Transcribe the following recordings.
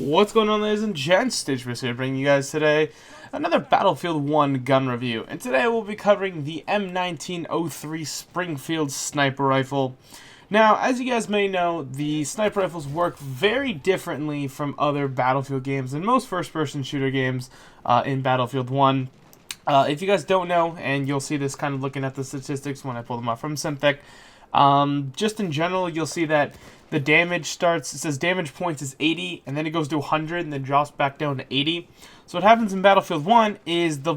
What's going on, ladies and gents? Stitchbus here, bringing you guys today another Battlefield 1 gun review. And today we'll be covering the M1903 Springfield sniper rifle. Now, as you guys may know, the sniper rifles work very differently from other Battlefield games and most first-person shooter games in Battlefield 1. If you guys don't know, and you'll see this kind of looking at the statistics when I pull them up from Simtech, just in general, you'll see that the damage starts, it says damage points is 80, and then it goes to 100, and then drops back down to 80. So what happens in Battlefield 1 is the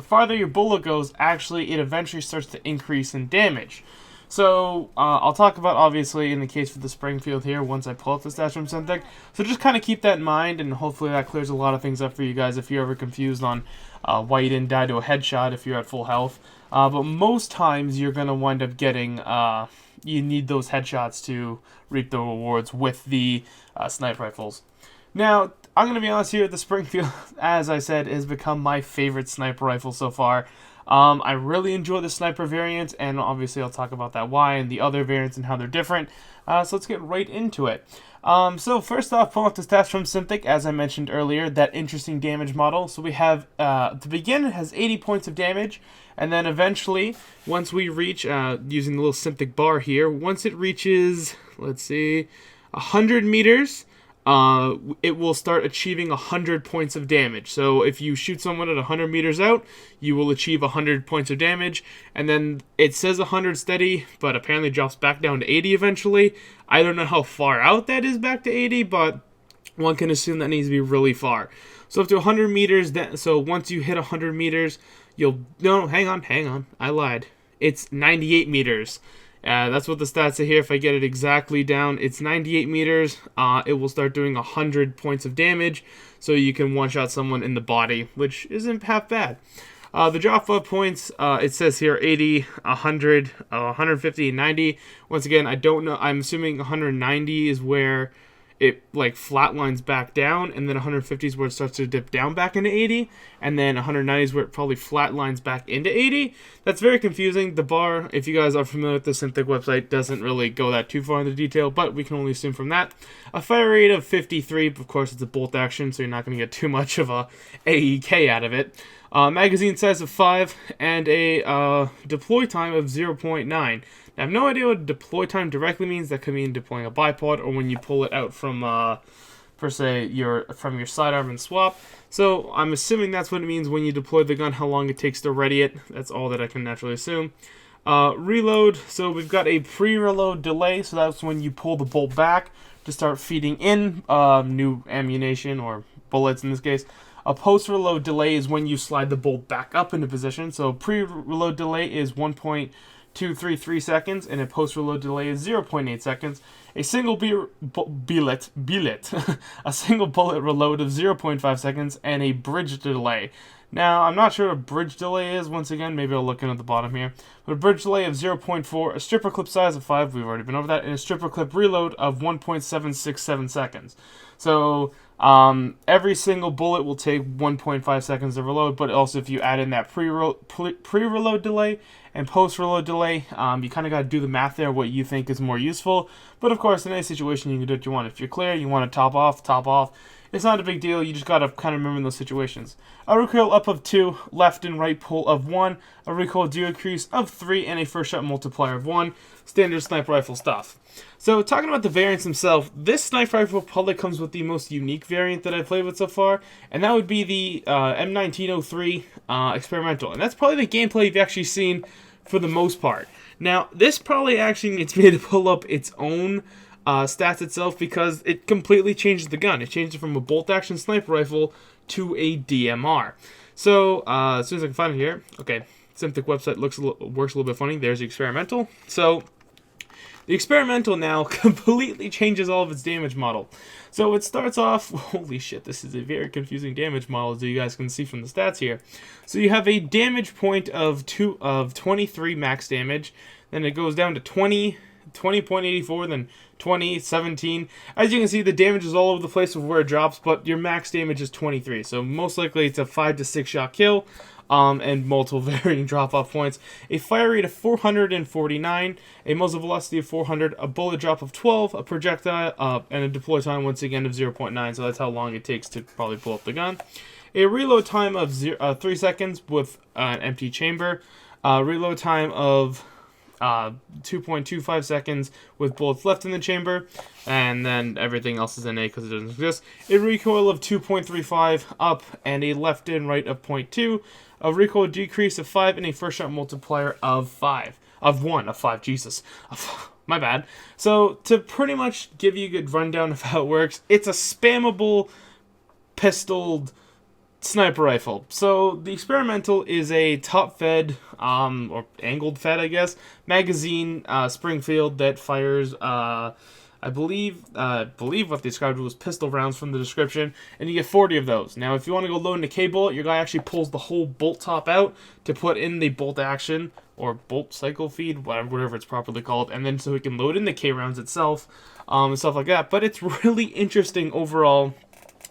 farther your bullet goes, actually, it eventually starts to increase in damage. So, I'll talk about, obviously, in the case for the Springfield here, once I pull up the stats from Simtech. So just kind of keep that in mind, and hopefully that clears a lot of things up for you guys if you're ever confused on why you didn't die to a headshot if you're at full health. But most times, you're going to wind up getting, you need those headshots to reap the rewards with the sniper rifles. Now, I'm going to be honest here, the Springfield, as I said, has become my favorite sniper rifle so far. I really enjoy the sniper variant, and obviously I'll talk about that why and the other variants and how they're different. So let's get right into it. So first off, pulling up the stats from Simtech, as I mentioned earlier, that interesting damage model. So we have, to begin, it has 80 points of damage, and then eventually, once we reach, using the little Simtech bar here, once it reaches, let's see, 100 meters, it will start achieving 100 points of damage. So if you shoot someone at 100 meters out, you will achieve 100 points of damage. And then it says 100 steady, but apparently drops back down to 80 eventually. I don't know how far out that is back to 80, but one can assume that needs to be really far. So up to 100 meters, so once you hit 100 meters, no, hang on, I lied. It's 98 meters. That's what the stats say here. If I get it exactly down, it's 98 meters. It will start doing 100 points of damage, so you can one-shot someone in the body, which isn't half bad. The drop-off points, it says here 80, 100, 150, and 90. Once again, I don't know. I'm assuming 190 is where it like flatlines back down, and then 150 is where it starts to dip down back into 80, and then 190 is where it probably flatlines back into 80. That's very confusing. The bar, if you guys are familiar with the Simtech website, doesn't really go that too far into detail, but we can only assume from that. A fire rate of 53, of course it's a bolt action, so you're not going to get too much of a AEK out of it. Magazine size of 5, and a deploy time of 0.9. I have no idea what deploy time directly means. That could mean deploying a bipod or when you pull it out from, per se, from your sidearm and swap. So I'm assuming that's what it means when you deploy the gun, how long it takes to ready it. That's all that I can naturally assume. Reload, so we've got a pre-reload delay, so that's when you pull the bolt back to start feeding in new ammunition or bullets in this case. A post-reload delay is when you slide the bolt back up into position. So pre-reload delay is 1.233 seconds, and a post-reload delay is 0.8 seconds. A single a single bullet reload of 0.5 seconds, and a bridge delay. Now, I'm not sure what a bridge delay is. Once again, maybe I'll look in at the bottom here. But a bridge delay of 0.4, a stripper clip size of 5, we've already been over that, and a stripper clip reload of 1.767 seconds. So, every single bullet will take 1.5 seconds to reload, but also if you add in that pre-reload delay and post-reload delay, you kind of got to do the math there, what you think is more useful. But of course, in any situation, you can do what you want. If you're clear, you want to top off. It's not a big deal. You just got to kind of remember those situations. A recoil up of 2, left and right pull of 1, a recoil decrease of 3, and a first shot multiplier of 1. Standard sniper rifle stuff. So, talking about the variants themselves, this sniper rifle probably comes with the most unique variant that I've played with so far, and that would be the M1903 experimental. And that's probably the gameplay you've actually seen for the most part. Now, this probably actually needs me to pull up its own stats itself because it completely changes the gun. It changes it from a bolt-action sniper rifle to a DMR. So, as soon as I can find it here, okay, Simtech website works a little bit funny. There's the experimental. So, the experimental now completely changes all of its damage model. So it starts off, holy shit, this is a very confusing damage model as you guys can see from the stats here. So you have a damage point of 23 max damage, then it goes down to 20, 20.84, then 20, 17. As you can see, the damage is all over the place of where it drops, but your max damage is 23. So most likely it's a 5 to 6 shot kill. And multiple varying drop-off points, a fire rate of 449, a muzzle velocity of 400, a bullet drop of 12, a projectile, and a deploy time once again of 0.9, so that's how long it takes to probably pull up the gun. A reload time of 3 seconds with an empty chamber, reload time of 2.25 seconds with bullets left in the chamber, and then everything else is in A because it doesn't exist. A recoil of 2.35 up, and a left and right of 0.2, a recoil decrease of 5, and a first shot multiplier of 5. Of 5, Jesus. My bad. So, to pretty much give you a good rundown of how it works, it's a spammable pistoled sniper rifle. So the experimental is a top-fed, or angled-fed, I guess, magazine, Springfield that fires, I believe what they described was pistol rounds from the description, and you get 40 of those. Now, if you want to go load into K bullet, your guy actually pulls the whole bolt top out to put in the bolt action or bolt cycle feed, whatever it's properly called, and then so he can load in the K rounds itself, and stuff like that. But it's really interesting overall,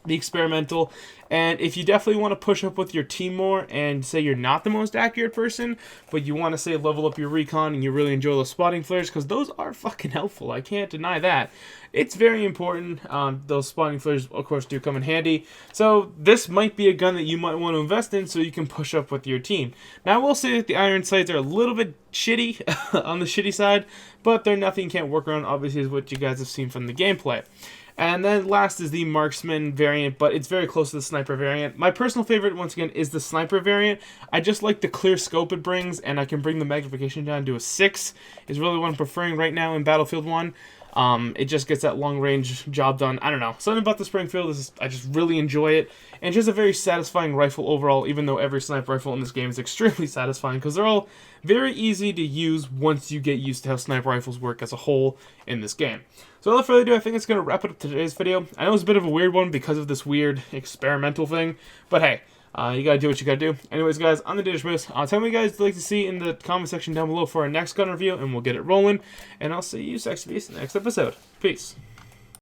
the experimental. And if you definitely want to push up with your team more and say you're not the most accurate person, but you want to say level up your recon and you really enjoy those spotting flares, because those are fucking helpful, I can't deny that. It's very important. Those spotting flares, of course, do come in handy. So this might be a gun that you might want to invest in so you can push up with your team. Now, I will say that the iron sights are a little bit shitty on the shitty side, but they're nothing you can't work around, obviously, is what you guys have seen from the gameplay. And then last is the Marksman variant, but it's very close to the sniper variant. My personal favorite, once again, is the sniper variant. I just like the clear scope it brings, and I can bring the magnification down to a 6. Is really what I'm preferring right now in Battlefield 1. It just gets that long-range job done. I don't know. Something about the Springfield is I just really enjoy it. And it's just a very satisfying rifle overall, even though every sniper rifle in this game is extremely satisfying, because they're all very easy to use once you get used to how sniper rifles work as a whole in this game. So without further ado, I think it's going to wrap it up today's video. I know it's a bit of a weird one because of this weird experimental thing, but hey, you gotta do what you gotta do. Anyways, guys, I'm the Danish Moose. Tell me, guys, you'd like to see in the comment section down below for our next gun review, and we'll get it rolling. And I'll see you, Sexy Beast, in the next episode. Peace.